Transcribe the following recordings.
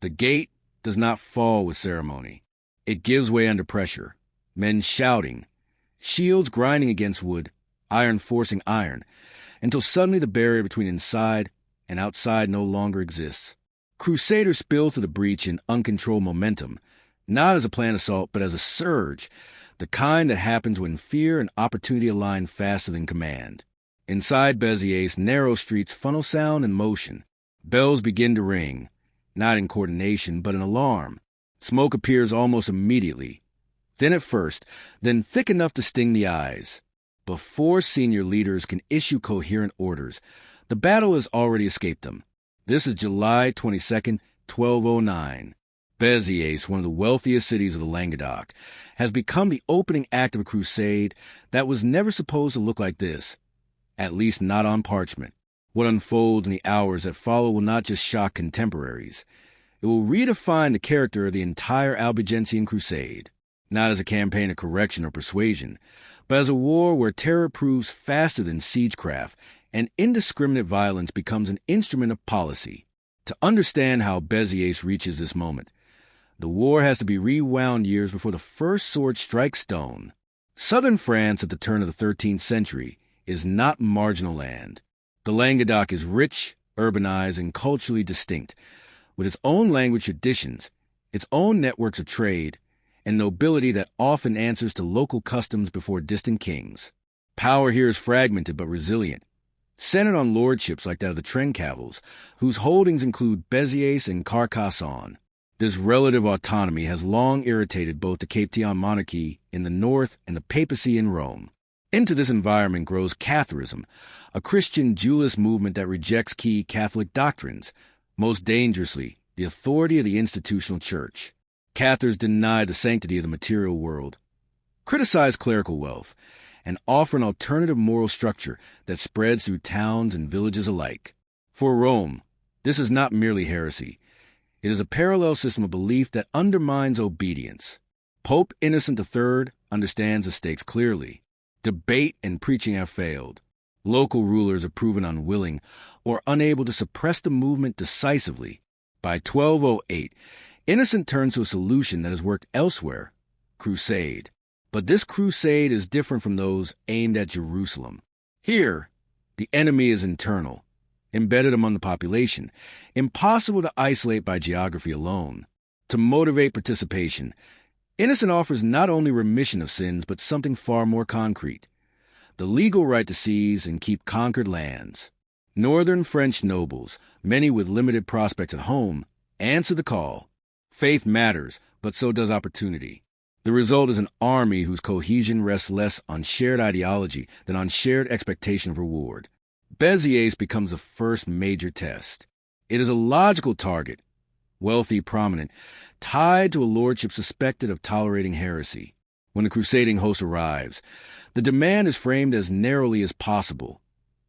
The gate does not fall with ceremony. It gives way under pressure. Men shouting, shields grinding against wood, iron forcing iron, until suddenly the barrier between inside and outside no longer exists. Crusaders spill through the breach in uncontrolled momentum, not as a planned assault, but as a surge, the kind that happens when fear and opportunity align faster than command. Inside Béziers, narrow streets funnel sound and motion. Bells begin to ring, not in coordination, but in alarm. Smoke appears almost immediately, thin at first, then thick enough to sting the eyes. Before senior leaders can issue coherent orders, the battle has already escaped them. This is July 22nd, 1209. Béziers, one of the wealthiest cities of the Languedoc, has become the opening act of a crusade that was never supposed to look like this, at least not on parchment. What unfolds in the hours that follow will not just shock contemporaries. It will redefine the character of the entire Albigensian Crusade, not as a campaign of correction or persuasion, but as a war where terror proves faster than siegecraft and indiscriminate violence becomes an instrument of policy. To understand how Béziers reaches this moment, the war has to be rewound years before the first sword strikes stone. Southern France at the turn of the 13th century is not marginal land. The Languedoc is rich, urbanized, and culturally distinct, with its own language traditions, its own networks of trade, and nobility that often answers to local customs before distant kings. Power here is fragmented but resilient, centered on lordships like that of the Trencavels, whose holdings include Béziers and Carcassonne. This relative autonomy has long irritated both the Capetian monarchy in the north and the papacy in Rome. Into this environment grows Catharism, a Christian dualist movement that rejects key Catholic doctrines, most dangerously, the authority of the institutional church. Cathars deny the sanctity of the material world, criticize clerical wealth, and offer an alternative moral structure that spreads through towns and villages alike. For Rome, this is not merely heresy. It is a parallel system of belief that undermines obedience. Pope Innocent III understands the stakes clearly. Debate and preaching have failed. Local rulers have proven unwilling or unable to suppress the movement decisively. By 1208, Innocent turns to a solution that has worked elsewhere: crusade. But this crusade is different from those aimed at Jerusalem. Here, the enemy is internal, embedded among the population, impossible to isolate by geography alone. To motivate participation, Innocent offers not only remission of sins, but something far more concrete: the legal right to seize and keep conquered lands. Northern French nobles, many with limited prospects at home, answer the call. Faith matters, but so does opportunity. The result is an army whose cohesion rests less on shared ideology than on shared expectation of reward. Béziers becomes the first major test. It is a logical target, wealthy, prominent, tied to a lordship suspected of tolerating heresy. When the crusading host arrives, the demand is framed as narrowly as possible: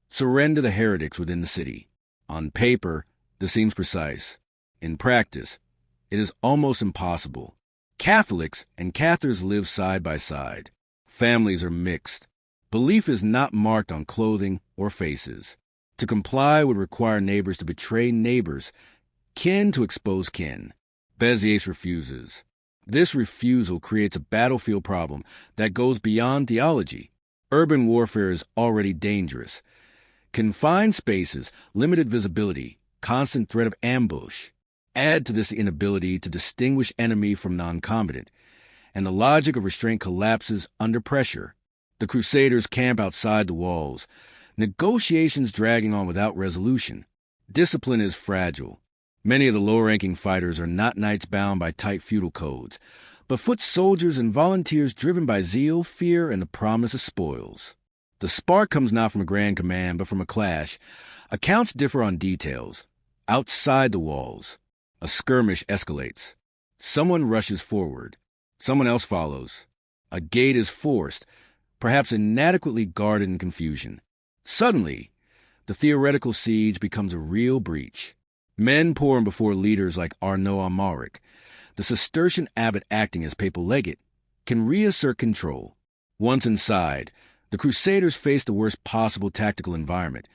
surrender the heretics within the city. On paper, this seems precise. In practice, it is almost impossible. Catholics and Cathars live side by side. Families are mixed. Belief is not marked on clothing or faces. To comply would require neighbors to betray neighbors, kin to expose kin. Béziers refuses. This refusal creates a battlefield problem that goes beyond theology. Urban warfare is already dangerous. Confined spaces, limited visibility, constant threat of ambush. Add to this the inability to distinguish enemy from non-combatant, and the logic of restraint collapses under pressure. The Crusaders camp outside the walls, negotiations dragging on without resolution. Discipline is fragile. Many of the low-ranking fighters are not knights bound by tight feudal codes, but foot soldiers and volunteers driven by zeal, fear, and the promise of spoils. The spark comes not from a grand command, but from a clash. Accounts differ on details. Outside the walls, a skirmish escalates. Someone rushes forward. Someone else follows. A gate is forced, perhaps inadequately guarded in confusion. Suddenly, the theoretical siege becomes a real breach. Men pour in before leaders like Arnaud Amaric, the Cistercian abbot acting as papal legate, can reassert control. Once inside, the Crusaders face the worst possible tactical environment: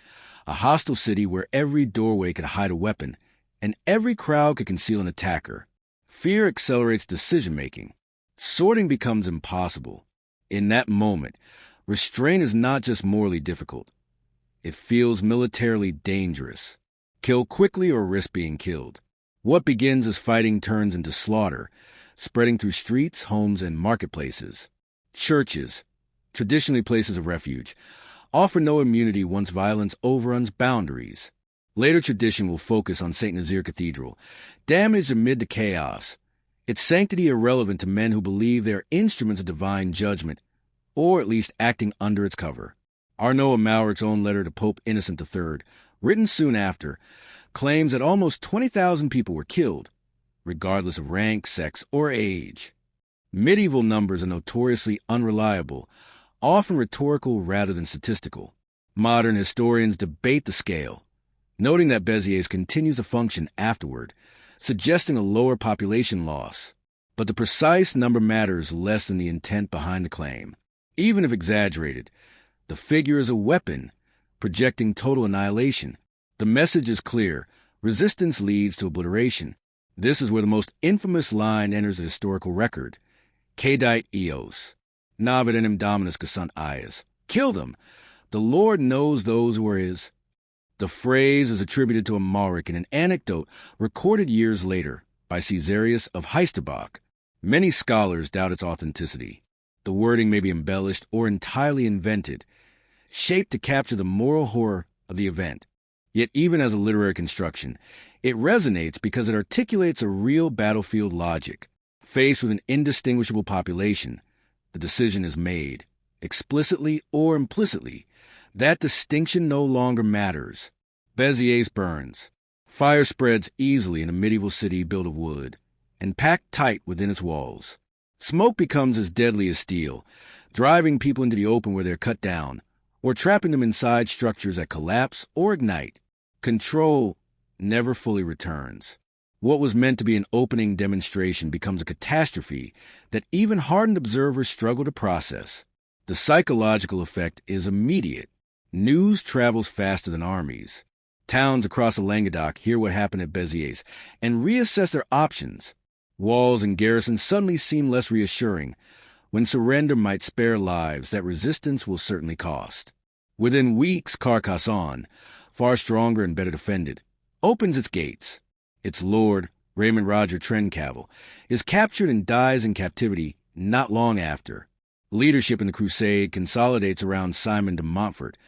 a hostile city where every doorway could hide a weapon, and every crowd could conceal an attacker. Fear accelerates decision-making. Sorting becomes impossible. In that moment, restraint is not just morally difficult. It feels militarily dangerous. Kill quickly or risk being killed. What begins as fighting turns into slaughter, spreading through streets, homes, and marketplaces. Churches, traditionally places of refuge, offer no immunity once violence overruns boundaries. Later tradition will focus on St. Nazaire Cathedral, damaged amid the chaos, its sanctity irrelevant to men who believe they are instruments of divine judgment, or at least acting under its cover. Arnaud Amalric's own letter to Pope Innocent III, written soon after, claims that almost 20,000 people were killed, regardless of rank, sex, or age. Medieval numbers are notoriously unreliable, often rhetorical rather than statistical. Modern historians debate the scale, noting that Béziers continues to function afterward, suggesting a lower population loss. But the precise number matters less than the intent behind the claim. Even if exaggerated, the figure is a weapon, projecting total annihilation. The message is clear. Resistance leads to obliteration. This is where the most infamous line enters the historical record. Cadite eos, navid enim dominus gesunt ias. Kill them. The Lord knows those who are his. The phrase is attributed to Amalric in an anecdote recorded years later by Caesarius of Heisterbach. Many scholars doubt its authenticity. The wording may be embellished or entirely invented, shaped to capture the moral horror of the event. Yet even as a literary construction, it resonates because it articulates a real battlefield logic. Faced with an indistinguishable population, the decision is made, explicitly or implicitly. That distinction no longer matters. Béziers burns. Fire spreads easily in a medieval city built of wood, and packed tight within its walls. Smoke becomes as deadly as steel, driving people into the open where they're cut down, or trapping them inside structures that collapse or ignite. Control never fully returns. What was meant to be an opening demonstration becomes a catastrophe that even hardened observers struggle to process. The psychological effect is immediate. News travels faster than armies. Towns across the Languedoc hear what happened at Béziers and reassess their options. Walls and garrisons suddenly seem less reassuring. When surrender might spare lives, that resistance will certainly cost. Within weeks, Carcassonne, far stronger and better defended, opens its gates. Its lord, Raymond Roger Trencavel, is captured and dies in captivity not long after. Leadership in the Crusade consolidates around Simon de Montfort,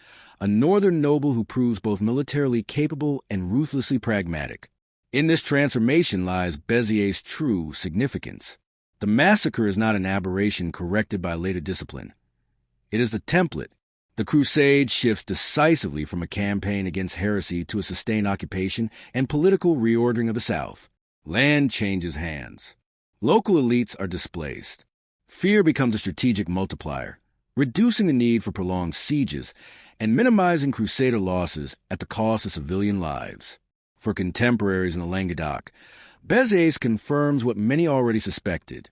a northern noble who proves both militarily capable and ruthlessly pragmatic. In this transformation lies Béziers' true significance. The massacre is not an aberration corrected by later discipline. It is the template. The Crusade shifts decisively from a campaign against heresy to a sustained occupation and political reordering of the South. Land changes hands. Local elites are displaced. Fear becomes a strategic multiplier, reducing the need for prolonged sieges and minimizing Crusader losses at the cost of civilian lives. For contemporaries in the Languedoc, Béziers confirms what many already suspected,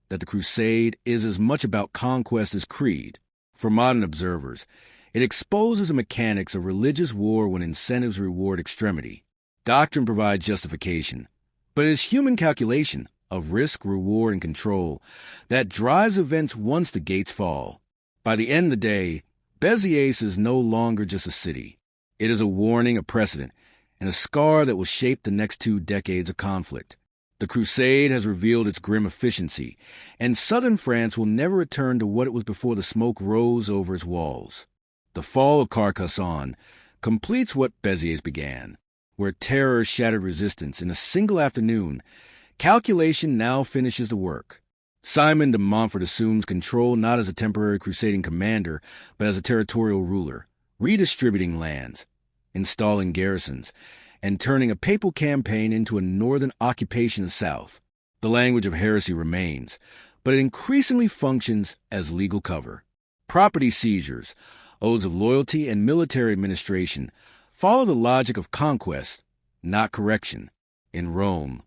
that the Crusade is as much about conquest as creed. For modern observers, it exposes the mechanics of religious war when incentives reward extremity. Doctrine provides justification, but it is human calculation of risk, reward, and control that drives events once the gates fall. By the end of the day, Béziers is no longer just a city. It is a warning, a precedent, and a scar that will shape the next 2 decades of conflict. The Crusade has revealed its grim efficiency, and southern France will never return to what it was before the smoke rose over its walls. The fall of Carcassonne completes what Béziers began, where terror shattered resistance in a single afternoon. Calculation now finishes the work. Simon de Montfort assumes control not as a temporary crusading commander, but as a territorial ruler, redistributing lands, installing garrisons, and turning a papal campaign into a northern occupation of the South. The language of heresy remains, but it increasingly functions as legal cover. Property seizures, oaths of loyalty, and military administration follow the logic of conquest, not correction. In Rome,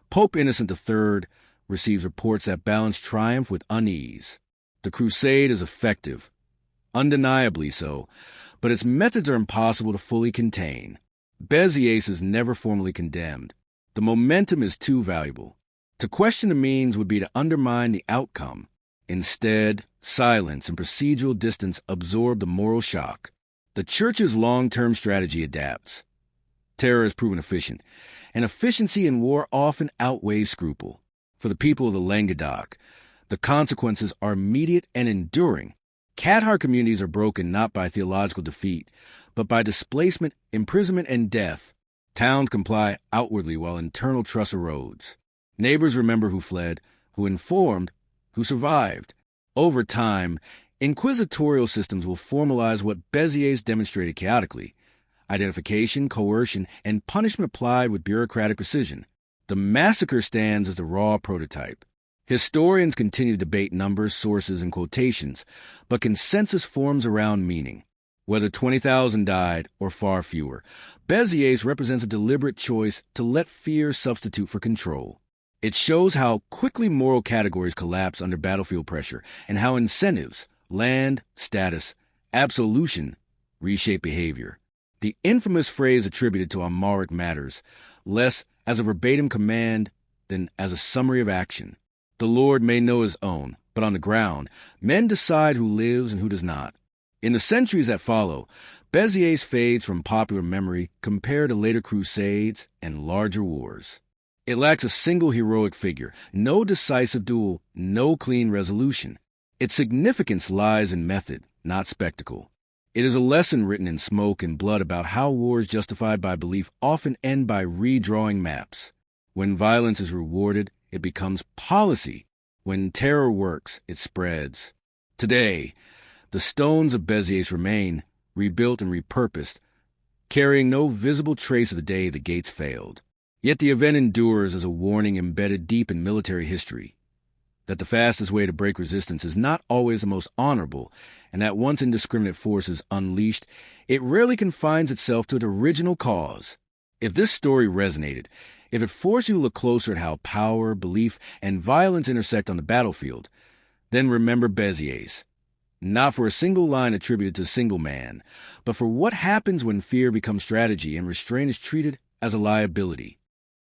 Pope Innocent III receives reports that balance triumph with unease. The crusade is effective, undeniably so, but its methods are impossible to fully contain. Béziers is never formally condemned. The momentum is too valuable. To question the means would be to undermine the outcome. Instead, silence and procedural distance absorb the moral shock. The Church's long-term strategy adapts. Terror has proven efficient, and efficiency in war often outweighs scruple. For the people of the Languedoc, the consequences are immediate and enduring. Cathar communities are broken not by theological defeat, but by displacement, imprisonment, and death. Towns comply outwardly while internal trust erodes. Neighbors remember who fled, who informed, who survived. Over time, inquisitorial systems will formalize what Béziers demonstrated chaotically: identification, coercion, and punishment applied with bureaucratic precision. The massacre stands as the raw prototype. Historians continue to debate numbers, sources, and quotations, but consensus forms around meaning. Whether 20,000 died or far fewer, Béziers represents a deliberate choice to let fear substitute for control. It shows how quickly moral categories collapse under battlefield pressure and how incentives, land, status, absolution, reshape behavior. The infamous phrase attributed to Amalric matters less as a verbatim command than as a summary of action. The Lord may know his own, but on the ground, men decide who lives and who does not. In the centuries that follow, Béziers fades from popular memory compared to later crusades and larger wars. It lacks a single heroic figure, no decisive duel, no clean resolution. Its significance lies in method, not spectacle. It is a lesson written in smoke and blood about how wars justified by belief often end by redrawing maps. When violence is rewarded, it becomes policy. When terror works, it spreads. Today, the stones of Béziers remain, rebuilt and repurposed, carrying no visible trace of the day the gates failed. Yet the event endures as a warning embedded deep in military history, that the fastest way to break resistance is not always the most honorable, and that once indiscriminate force is unleashed, it rarely confines itself to its original cause. If this story resonated, if it forced you to look closer at how power, belief, and violence intersect on the battlefield, then remember Béziers. Not for a single line attributed to a single man, but for what happens when fear becomes strategy and restraint is treated as a liability.